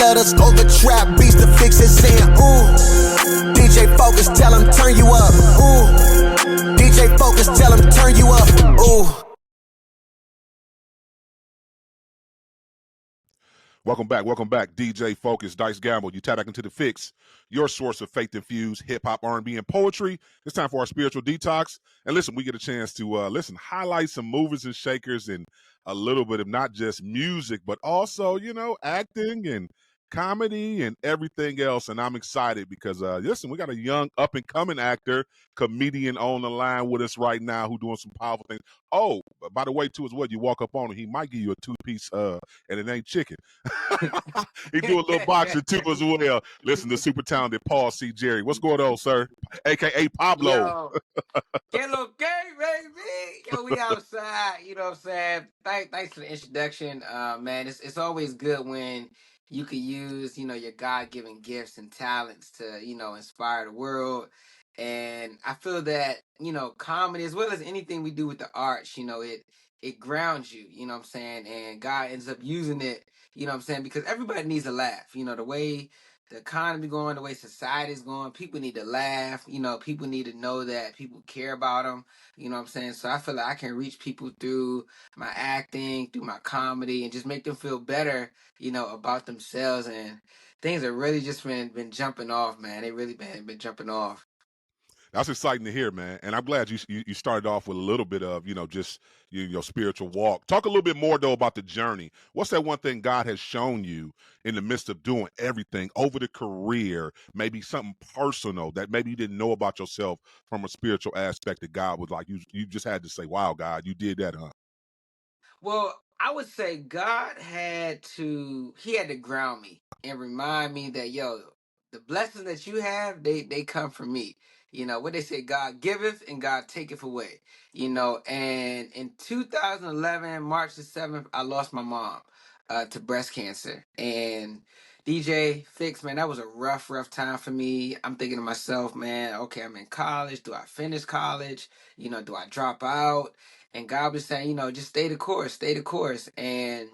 let us over trap beats. The Fixx is saying, ooh. DJ Focus, tell him turn you up. Ooh. DJ Focus, tell him turn you up. Ooh. Welcome back. DJ Focus, Dice Gamble. You tap back into the Fixx, your source of faith-infused hip-hop, R&B, and poetry. It's time for our spiritual detox. And listen, we get a chance to highlight some movers and shakers and a little bit of not just music, but also, acting and comedy and everything else. And I'm excited because, listen, we got a young up-and-coming actor, comedian on the line with us right now who doing some powerful things. Oh, by the way, too, as well, you walk up on him, he might give you a two-piece, and it ain't chicken. He do a little boxing too as well. Listen, the super talented Paul C. Jerry. What's going on, sir? AKA Pablo. Yo, hello, gang, baby. Yo, we outside. You know what I'm saying? Thanks for the introduction, man. It's always good when you can use your God-given gifts and talents to inspire the world. And I feel that comedy as well as anything we do with the arts, it grounds you. You know what I'm saying? And God ends up using it. You know what I'm saying? Because everybody needs a laugh. The way the economy going, the way society's going, people need to laugh. People need to know that people care about them. You know what I'm saying? So I feel like I can reach people through my acting, through my comedy, and just make them feel better, about themselves. And things have really just been jumping off, man. They really been jumping off. That's exciting to hear, man. And I'm glad you started off with a little bit of, just your spiritual walk. Talk a little bit more, though, about the journey. What's that one thing God has shown you in the midst of doing everything over the career, maybe something personal that maybe you didn't know about yourself from a spiritual aspect that God was like, you just had to say, wow, God, you did that, huh? Well, I would say God he had to ground me and remind me that the blessings that you have, they come from me. What they say, God giveth and God taketh away. And in 2011, March the 7th, I lost my mom to breast cancer. And DJ Fixx, man, that was a rough time for me. I'm thinking to myself, man, okay, I'm in college. Do I finish college? Do I drop out? And God was saying, just stay the course, stay the course. And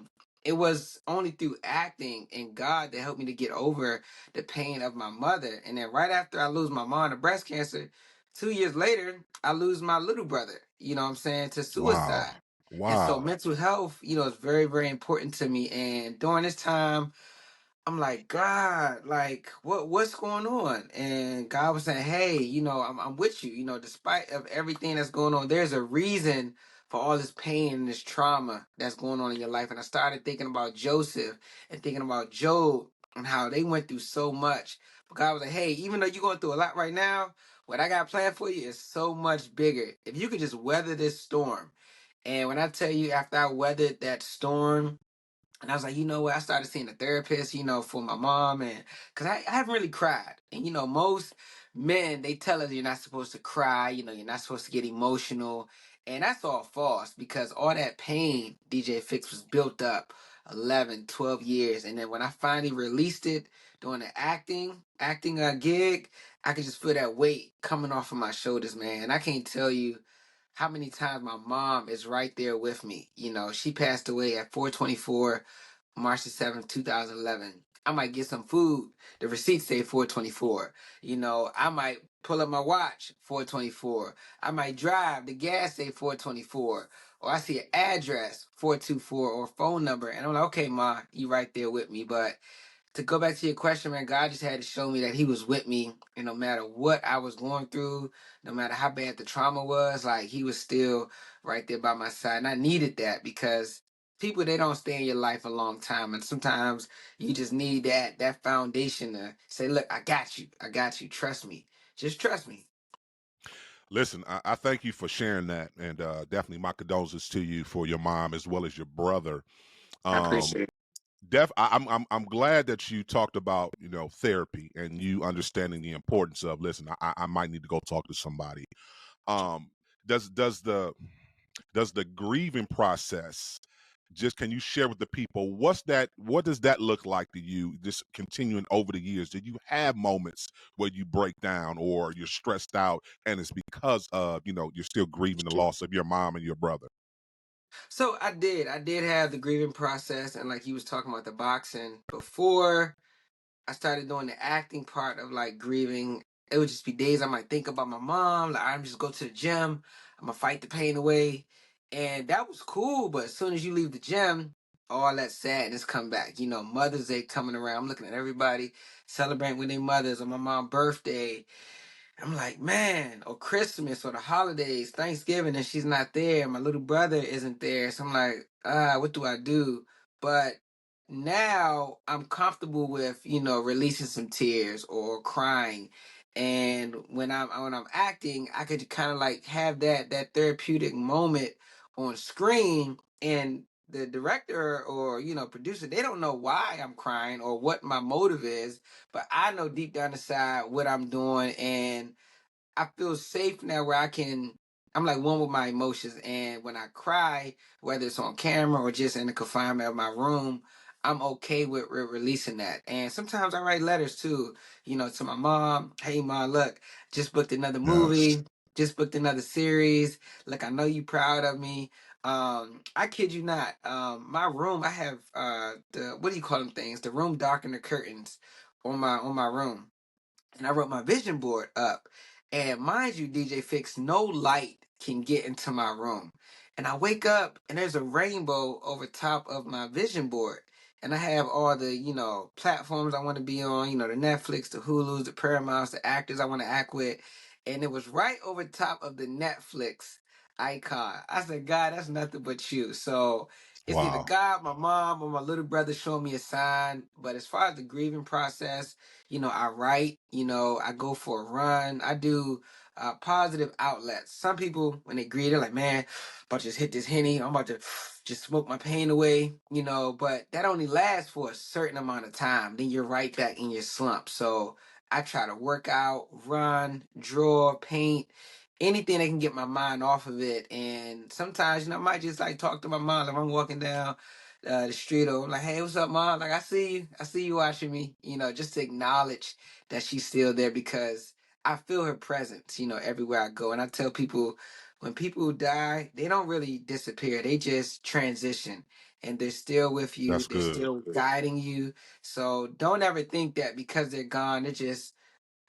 it was only through acting and God that helped me to get over the pain of my mother. And then right after I lose my mom to breast cancer, 2 years later, I lose my little brother, you know what I'm saying, to Wow. suicide. And so Wow. mental health, is very, very important to me. And during this time, I'm like, God, like, what's going on? And God was saying, hey, I'm with you. Despite of everything that's going on, there's a reason for all this pain and this trauma that's going on in your life. And I started thinking about Joseph and thinking about Job and how they went through so much. But God was like, hey, even though you're going through a lot right now, what I got planned for you is so much bigger. If you could just weather this storm. And when I tell you, after I weathered that storm, and I was like, you know what? I started seeing a therapist, for my mom, and because I haven't really cried. And, most men, they tell us you're not supposed to cry, you're not supposed to get emotional. And that's all false because all that pain, DJ Fixx, was built up 11, 12 years. And then when I finally released it during the acting gig, I could just feel that weight coming off of my shoulders, man. And I can't tell you how many times my mom is right there with me. She passed away at 424 March the 7th, 2011. I might get some food. The receipt say 424. I might pull up my watch, 424. I might drive. The gas say 424. Or I see an address, 424, or a phone number. And I'm like, okay, Ma, you right there with me. But to go back to your question, man, God just had to show me that He was with me. And no matter what I was going through, no matter how bad the trauma was, like He was still right there by my side. And I needed that because people, they don't stay in your life a long time. And sometimes you just need that foundation to say, look, I got you. I got you. Trust me. Just trust me. Listen, I thank you for sharing that, and definitely my condolences to you for your mom as well as your brother. I Um, appreciate it. I'm glad that you talked about therapy and you understanding the importance of. Listen, I might need to go talk to somebody. Um, does the grieving process, just can you share with the people what does that look like to you, just continuing over the years? Do you have moments where you break down or you're stressed out and it's because of you're still grieving the loss of your mom and your brother? So I did have the grieving process, and like you was talking about the boxing before. I started doing the acting part of like grieving. It would just be days I might think about my mom. Like I'm just go to the gym. I'm gonna fight the pain away, and that was cool. But as soon as you leave the gym, all that sadness come back. You know, Mother's Day coming around. I'm looking at everybody celebrating with their mothers on my mom's birthday. I'm like, man, or Christmas or the holidays, Thanksgiving, and she's not there. My little brother isn't there. So I'm like, what do I do? But now I'm comfortable with, releasing some tears or crying. And when I'm acting, I could kind of like have that therapeutic moment on screen, and the director or producer, they don't know why I'm crying or what my motive is, but I know deep down inside what I'm doing, and I feel safe now where I'm like one with my emotions. And when I cry, whether it's on camera or just in the confinement of my room, I'm okay with releasing that. And sometimes I write letters too, to my mom. Hey, mom, look, just booked another Yes. movie, just booked another series. Look, I know you proud of me. I kid you not. My room, I have the what do you call them things? The room darkened the curtains on my room, and I wrote my vision board up. And mind you, DJ Fixx, no light can get into my room. And I wake up and there's a rainbow over top of my vision board. And I have all the, platforms I want to be on, the Netflix, the Hulus, the Paramounts, the actors I want to act with. And it was right over top of the Netflix icon. I said, God, that's nothing but you. So it's either Wow. God, my mom, or my little brother showing me a sign. But as far as the grieving process, I write, I go for a run. I do positive outlets. Some people, when they grieve, they're like, man, I'm about to just hit this Henny. I'm about to just smoke my pain away, but that only lasts for a certain amount of time. Then you're right back in your slump. So I try to work out, run, draw, paint, anything that can get my mind off of it. And sometimes, I might just like talk to my mom if I'm walking down the street, or I'm like, hey, what's up, mom? Like, I see you watching me, just to acknowledge that she's still there, because I feel her presence, everywhere I go. And I tell people, when people die, they don't really disappear. They just transition, and they're still with you. That's They're good. still guiding you. So don't ever think that because they're gone, they're just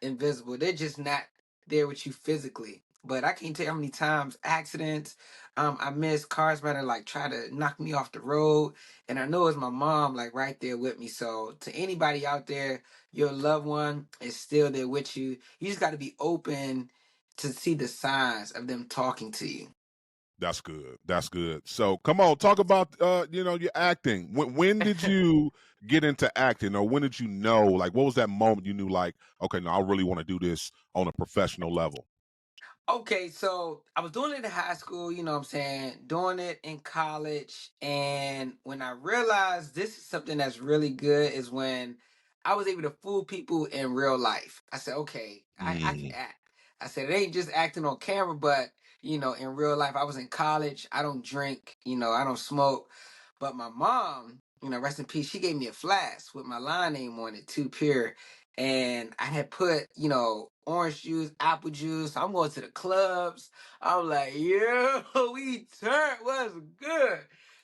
invisible. They're just not there with you physically. But I can't tell you how many times accidents, I miss cars trying to like try to knock me off the road, and I know it's my mom like right there with me. So to anybody out there, your loved one is still there with you. You just got to be open to see the signs of them talking to you. That's good. That's good. So come on, talk about your acting. When did you get into acting, or when did you know? Like, what was that moment you knew? Like, okay, no, I really want to do this on a professional level. Okay, so I was doing it in high school, you know what I'm saying, doing it in college. And when I realized this is something that's really good is when I was able to fool people in real life. I said, okay, I can Mm, act. I said, it ain't just acting on camera, but, in real life. I was in college. I don't drink, I don't smoke. But my mom, rest in peace, she gave me a flask with my line name on it, Too Pure. And I had put, orange juice, apple juice. I'm going to the clubs. I'm like, yo, we turned. What's good?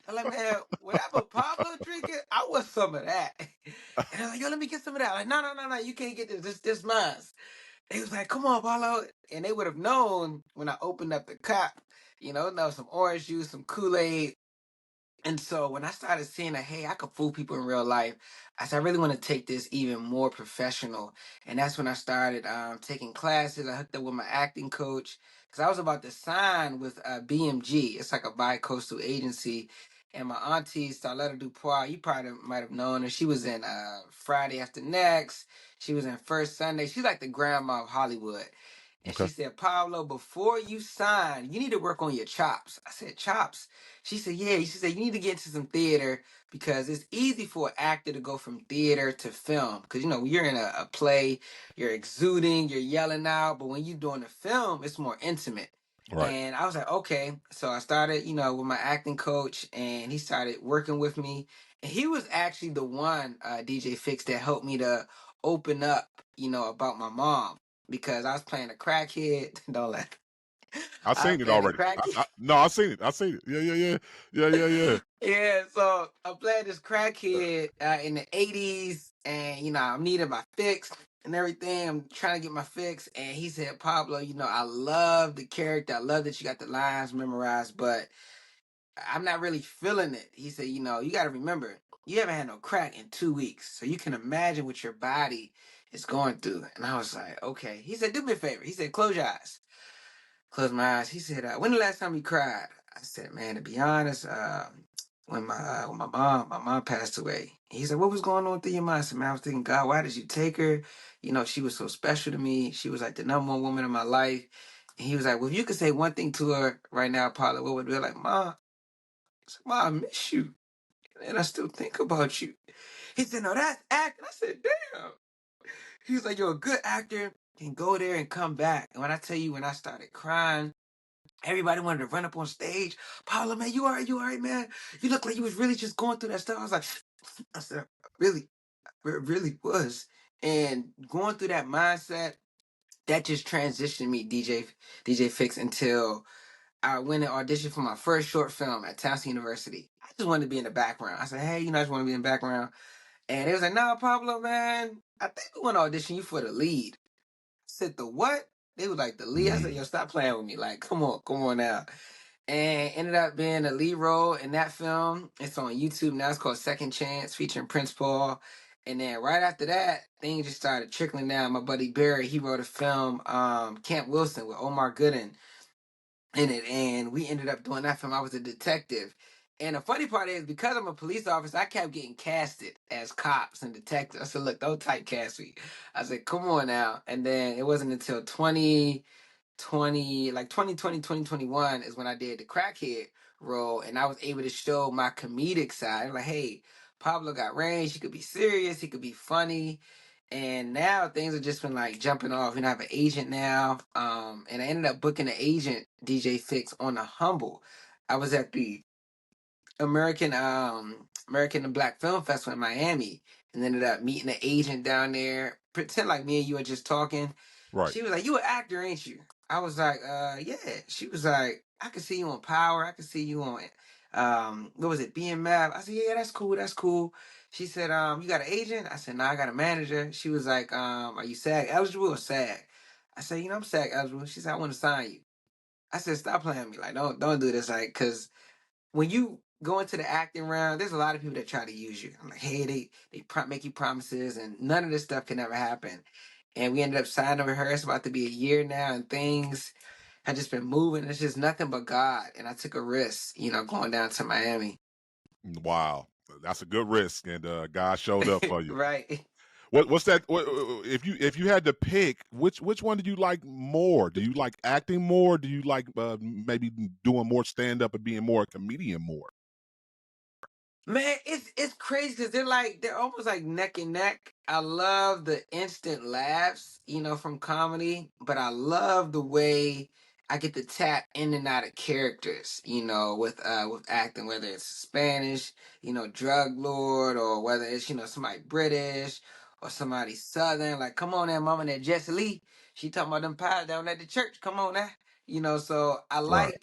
I'm like, man, whatever Pablo drinking, I want some of that. And they're like, yo, let me get some of that. I'm like, no, no, no, no, you can't get this. This mine. They was like, come on, Paulo. And they would have known when I opened up the cup, some orange juice, some Kool-Aid. And so when I started seeing that, hey, I could fool people in real life, I said, I really want to take this even more professional. And that's when I started taking classes. I hooked up with my acting coach because I was about to sign with BMG. It's like a bi-coastal agency. And my auntie, Starletta Dupois, you probably might have known her. She was in Friday After Next. She was in First Sunday. She's like the grandma of Hollywood. And she okay. said, Pablo, before you sign, you need to work on your chops. I said, chops? She said, yeah. She said, you need to get into some theater because it's easy for an actor to go from theater to film. Because, when you're in a play, you're exuding, you're yelling out. But when you're doing a film, it's more intimate. Right. And I was like, okay. So I started, with my acting coach, and he started working with me. And he was actually the one, DJ Fixx, that helped me to open up, about my mom, because I was playing a crackhead. Don't laugh. I I seen it played the already. crackhead. No, I seen it. I seen it. Yeah. Yeah, so I played this crackhead in the 80s, and I'm needing my fix and everything. I'm trying to get my fix, and he said, Pablo, I love the character. I love that you got the lines memorized, but I'm not really feeling it. He said, you got to remember, you haven't had no crack in 2 weeks, so you can imagine what your body is going through. And I was like, okay. He said, do me a favor. He said, close your eyes. Closed my eyes. He said, "When the last time you cried?" I said, "Man, to be honest, when my mom passed away." He said, "What was going on through your mind?" I said, "Man, I was thinking, God, why did you take her? She was so special to me. She was like the number one woman in my life." And he was like, "Well, if you could say one thing to her right now, Paula, what would it be?" Like, Mom, I said, Mom, I miss you, and I still think about you. He said, "No, that's acting." I said, "Damn." He was like, "You're a good actor. Can go there and come back." And when I tell you, when I started crying. Everybody wanted to run up on stage. Paula, man, you all right? You all right, man? You look like you was really just going through that stuff. I was like, I said, really, it really was. And going through that mindset, that just transitioned me, DJ Fixx, until I went and auditioned for my first short film at Towson University. I just wanted to be in the background. I said, hey, I just want to be in the background. And it was like, nah, Pablo, man, I think we want to audition you for the lead. I said, the what? They was like, the lead. I said, yo, stop playing with me. Like, come on now. And ended up being a lead role in that film. It's on YouTube now. It's called Second Chance, featuring Prince Paul. And then right after that, things just started trickling down. My buddy Barry, he wrote a film, Camp Wilson, with Omar Gooden in it, and we ended up doing that film. I was a detective. And the funny part is, because I'm a police officer, I kept getting casted as cops and detectives. I said, look, don't typecast me. I said, come on now. And then it wasn't until 2021 is when I did the crackhead role, and I was able to show my comedic side. I'm like, hey, Pablo got range. He could be serious. He could be funny. And now things have just been like jumping off. I have an agent now. And I ended up booking an agent, DJ Fixx, on the Humble. I was at the American and Black Film Festival in Miami, and ended up meeting an agent down there. Pretend like me and you are just talking. Right. She was like, "You an actor, ain't you?" I was like, yeah." She was like, "I could see you on Power. I could see you on what was it, BMF?" I said, "Yeah, that's cool. That's cool." She said, "You got an agent?" I said, "No, I got a manager." She was like, "Are you SAG eligible or SAG?" I said, "I'm SAG eligible." She said, "I want to sign you." I said, "Stop playing with me. Like, don't do this. Like, cause when you go into the acting round, there's a lot of people that try to use you. I'm like, hey, make you promises, and none of this stuff can ever happen." And we ended up signing with her. It's about to be a year now, and things have just been moving. It's just nothing but God. And I took a risk, going down to Miami. Wow, that's a good risk, and God showed up for you. Right. What's that? If you had to pick, which one did you like more? Do you like acting more? Do you like maybe doing more stand up and being more a comedian more? Man, it's crazy because they're almost like neck and neck. I love the instant laughs, from comedy, but I love the way I get to tap in and out of characters, with acting, whether it's Spanish, drug lord, or whether it's somebody British or somebody Southern. Like, come on, that mama, that Jesse Lee, she talking about them pies down at the church. Come on, now, So I Right. like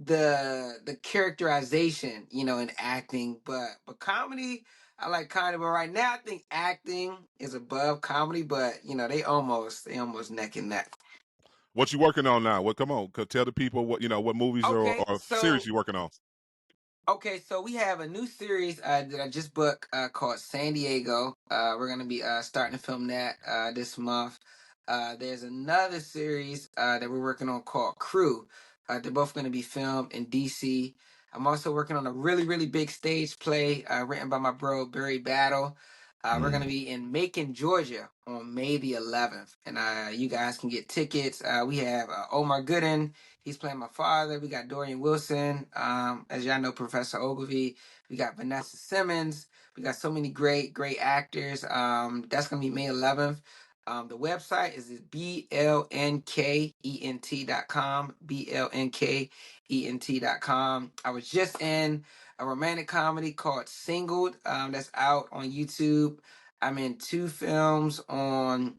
the characterization, in acting, but comedy, I like comedy, but right now I think acting is above comedy, but they almost neck and neck. What you working on now? What? Come on, tell the people what movies Okay, or series so you working on. we have a new series that I just booked called San Diego. We're gonna be starting to film that this month. There's another series that we're working on called Crew. They're both gonna be filmed in DC. I'm also working on a really, really big stage play written by my bro Barry Battle. We're gonna be in Macon, Georgia on May the 11th, and you guys can get tickets. We have Omar Gooden. He's playing my father. We got Dorian Wilson. As y'all know, Professor Ogilvy. We got Vanessa Simmons. We got so many great, great actors. That's gonna be May 11th. The website is blnkent.com. blnkent.com. I was just in a romantic comedy called Singled. That's out on YouTube. I'm in two films on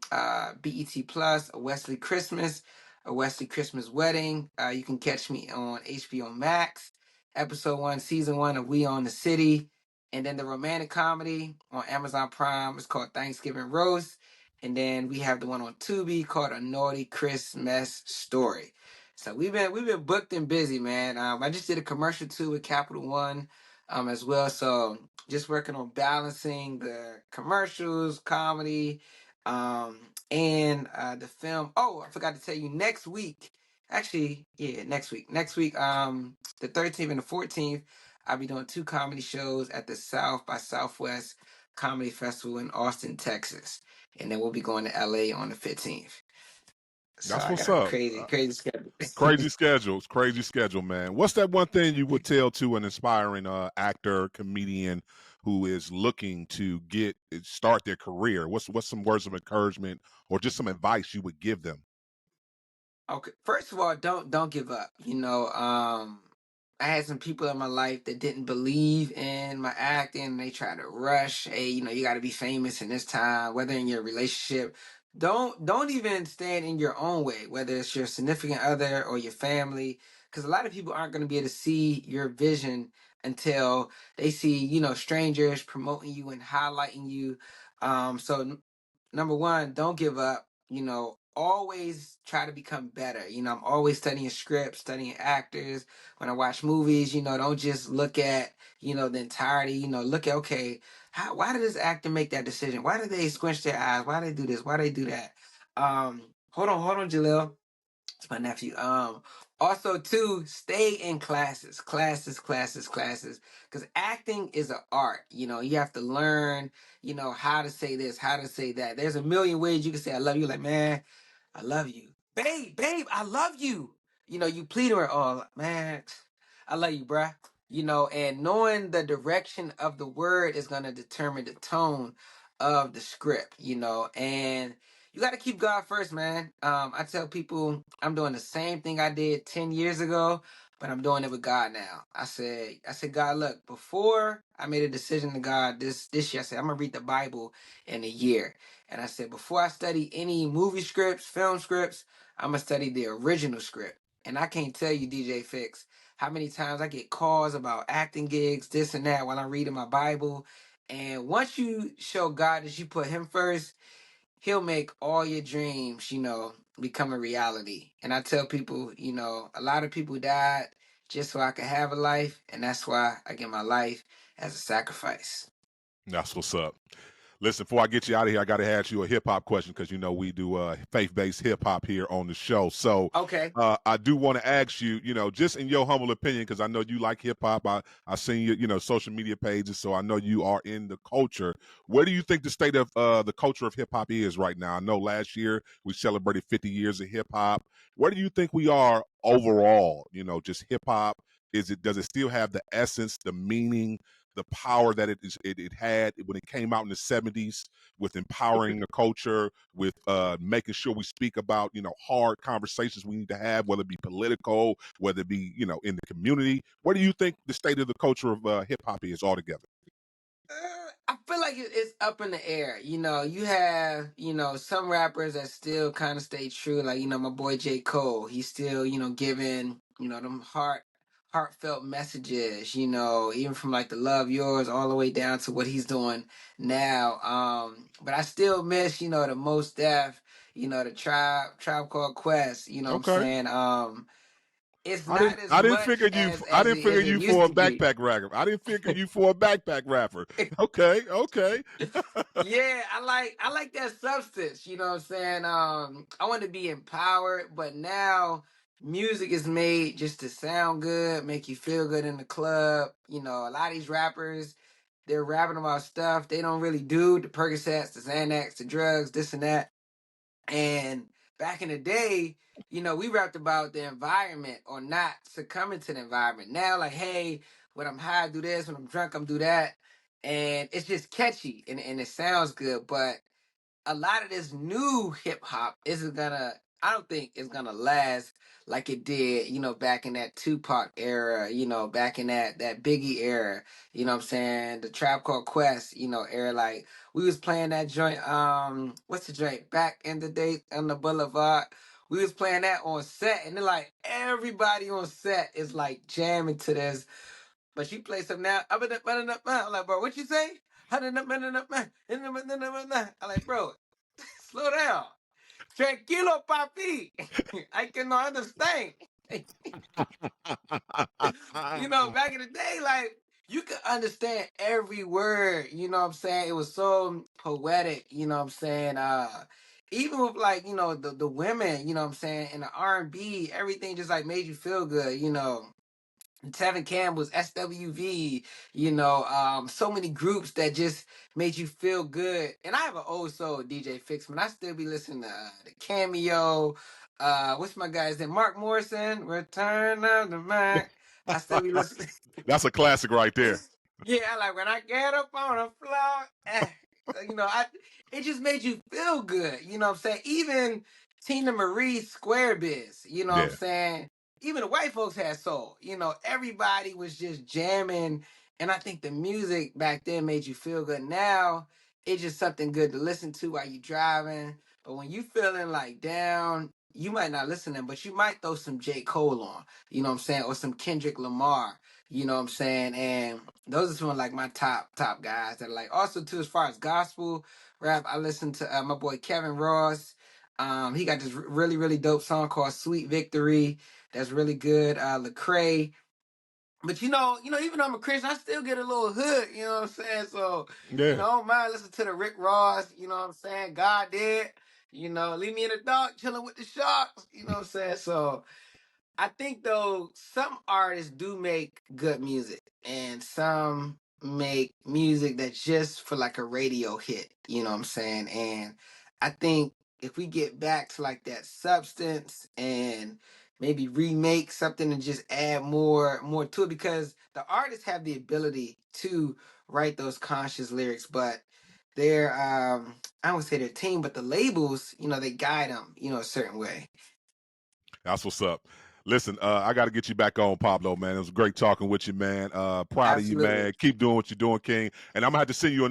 BET Plus, A Wesley Christmas. A Wesley Christmas Wedding. You can catch me on HBO Max, episode 1, season 1 of We Own the City. And then the romantic comedy on Amazon Prime is called Thanksgiving Roast. And then we have the one on Tubi called A Naughty Christmas Story. So we've been booked and busy, man. I just did a commercial too with Capital One as well. So just working on balancing the commercials, comedy, and the film. Oh, I forgot to tell you, next week. Actually, yeah, next week. Next week, the 13th and the 14th, I'll be doing 2 comedy shows at the South by Southwest Comedy Festival in Austin, Texas. And then we'll be going to LA on the 15th. So That's I what's got a up. crazy schedule. Crazy schedule, man. What's that one thing you would tell to an aspiring actor, comedian who is looking to start their career? What's some words of encouragement or just some advice you would give them? Okay, first of all, don't give up. I had some people in my life that didn't believe in my acting. They tried to rush. Hey, you got to be famous in this time. Whether in your relationship, don't even stand in your own way. Whether it's your significant other or your family, because a lot of people aren't going to be able to see your vision until they see strangers promoting you and highlighting you. So number one, don't give up. Always try to become better. I'm always studying scripts, studying actors. When I watch movies, don't just look at, the entirety, look at, okay, why did this actor make that decision? Why did they squinch their eyes? Why did they do this? Why did they do that? Hold on, Jalil. It's my nephew. Also too, stay in classes, because acting is an art. You have to learn, how to say this, how to say that. There's a million ways you can say I love you. Like, man, I love you. Babe, I love you. You plead her, oh man, I love you, bruh. And knowing the direction of the word is gonna determine the tone of the script, and you got to keep God first, man. I tell people I'm doing the same thing I did 10 years ago, but I'm doing it with God now. I said, God, look, before I made a decision to God this year, I said, I'm gonna read the Bible in a year. And I said, before I study any movie scripts, film scripts, I'm gonna study the original script. And I can't tell you, DJ Fixx, how many times I get calls about acting gigs, this and that, while I'm reading my Bible. And once you show God that you put Him first, He'll make all your dreams, become a reality. And I tell people, a lot of people died just so I could have a life, and that's why I give my life as a sacrifice. That's what's up. Listen, before I get you out of here, I got to ask you a hip hop question because we do faith-based hip hop here on the show. So Okay. I do want to ask you, just in your humble opinion, because I know you like hip hop. I seen your, social media pages, so I know you are in the culture. Where do you think the state of the culture of hip hop is right now? I know last year we celebrated 50 years of hip hop. Where do you think we are overall? Just hip hop. Does it still have the essence, the meaning, the power that it had when it came out in the 70s, with empowering the culture, with making sure we speak about hard conversations we need to have, whether it be political, whether it be in the community? What do you think the state of the culture of hip hop is altogether? I feel like it's up in the air. You have, some rappers that still kind of stay true. Like, my boy J. Cole, he's still, giving, them heartfelt messages, even from like the Love Yours all the way down to what he's doing now. But I still miss, the Most Def, the Tribe Called Quest, what I'm Okay. saying? It's I not didn't. as I didn't much figure you. I as didn't figure it you used for a to be. backpack rapper. I didn't figure you for a backpack rapper. Okay. Okay. Yeah, I like that substance, you know what I'm saying? I want to be empowered, but now music is made just to sound good, make you feel good in the club. A lot of these rappers, they're rapping about stuff they don't really do, the Percocets, the Xanax, the drugs, this and that. And back in the day, we rapped about the environment or not succumbing to the environment. Now, like, hey, when I'm high, I do this. When I'm drunk, I'm do that. And it's just catchy and it sounds good. But a lot of this new hip hop isn't gonna, I don't think it's gonna last like it did, back in that Tupac era, back in that Biggie era, what I'm saying? The Trap Called Quest, era. Like, we was playing that joint, what's the joint? Back in the day on the Boulevard. we was playing that on set, and then like everybody on set is like jamming to this. But she plays some now. I'm like, bro, what you say? I'm like, bro, slow down. Tranquilo, papi. I cannot understand. Back in the day, like you could understand every word, you know what I'm saying? It was so poetic, you know what I'm saying? Even with like, the women, you know what I'm saying, in the R&B, everything just like made you feel good. Tevin Campbell's SWV, so many groups that just made you feel good. And I have an old soul, DJ Fixx, man. I still be listening to the Cameo. What's my guy's name? Mark Morrison, Return of the Mac. I still be listening. That's a classic right there. Yeah, I like when I get up on the floor. It just made you feel good. You know what I'm saying? Even Tina Marie Square Biz, you know what I'm Yeah. saying? Even the white folks had soul. Everybody was just jamming. And I think the music back then made you feel good. Now it's just something good to listen to while you driving. But when you feeling like down, you might not listen to them, but you might throw some J. Cole on, you know what I'm saying? Or some Kendrick Lamar, you know what I'm saying? And those are some of like my top guys that are like. Also too, as far as gospel rap, I listen to my boy Kevin Ross. He got this really, really dope song called Sweet Victory. That's really good. Lecrae. But even though I'm a Christian, I still get a little hood, you know what I'm saying? So, I Yeah. don't mind listening to the Rick Ross, you know what I'm saying? God did, leave me in the dark, chilling with the sharks, you know what I'm saying? So I think though some artists do make good music, and some make music that's just for like a radio hit, you know what I'm saying? And I think if we get back to like that substance and maybe remake something and just add more to it, because the artists have the ability to write those conscious lyrics, but they're I don't say their team, but the labels, they guide them, a certain way. That's what's up. Listen, I got to get you back on, Pablo, man. It was great talking with you, man. Proud of you, Absolutely. man. Keep doing what you're doing, King. And I'm gonna have to send you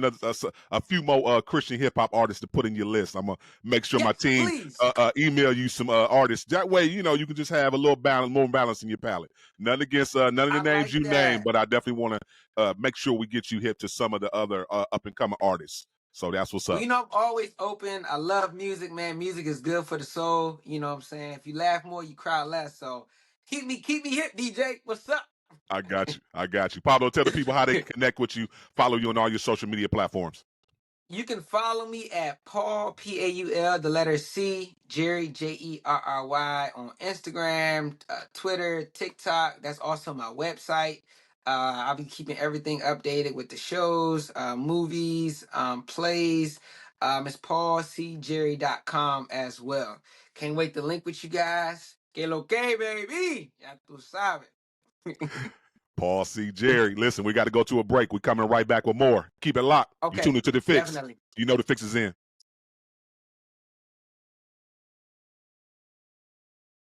a few more Christian hip hop artists to put in your list. I'm gonna make sure my Yes, team please. email you some artists. That way, you can just have a little balance, more balance in your palette. None against none of the I names like you name, that. but I definitely want to make sure we get you hip to some of the other up and coming artists. So that's what's Well, up. I'm always open. I love music, man. Music is good for the soul. You know what I'm saying? If you laugh more, you cry less. So keep me hip, DJ. What's up? I got you. I got you. Pablo, tell the people how they can connect with you, follow you on all your social media platforms. You can follow me at Paul, Paul, the letter C, Jerry, Jerry, on Instagram, Twitter, TikTok. That's also my website. I'll be keeping everything updated with the shows, movies, plays. It's paulcjerry.com as well. Can't wait to link with you guys. Que lo que, baby? Ya tú sabes. Paul C. Jerry. Listen, we got to go to a break. We're coming right back with more. Keep it locked. You tune Okay, into the Fixx. definitely. You know the Fixx is in.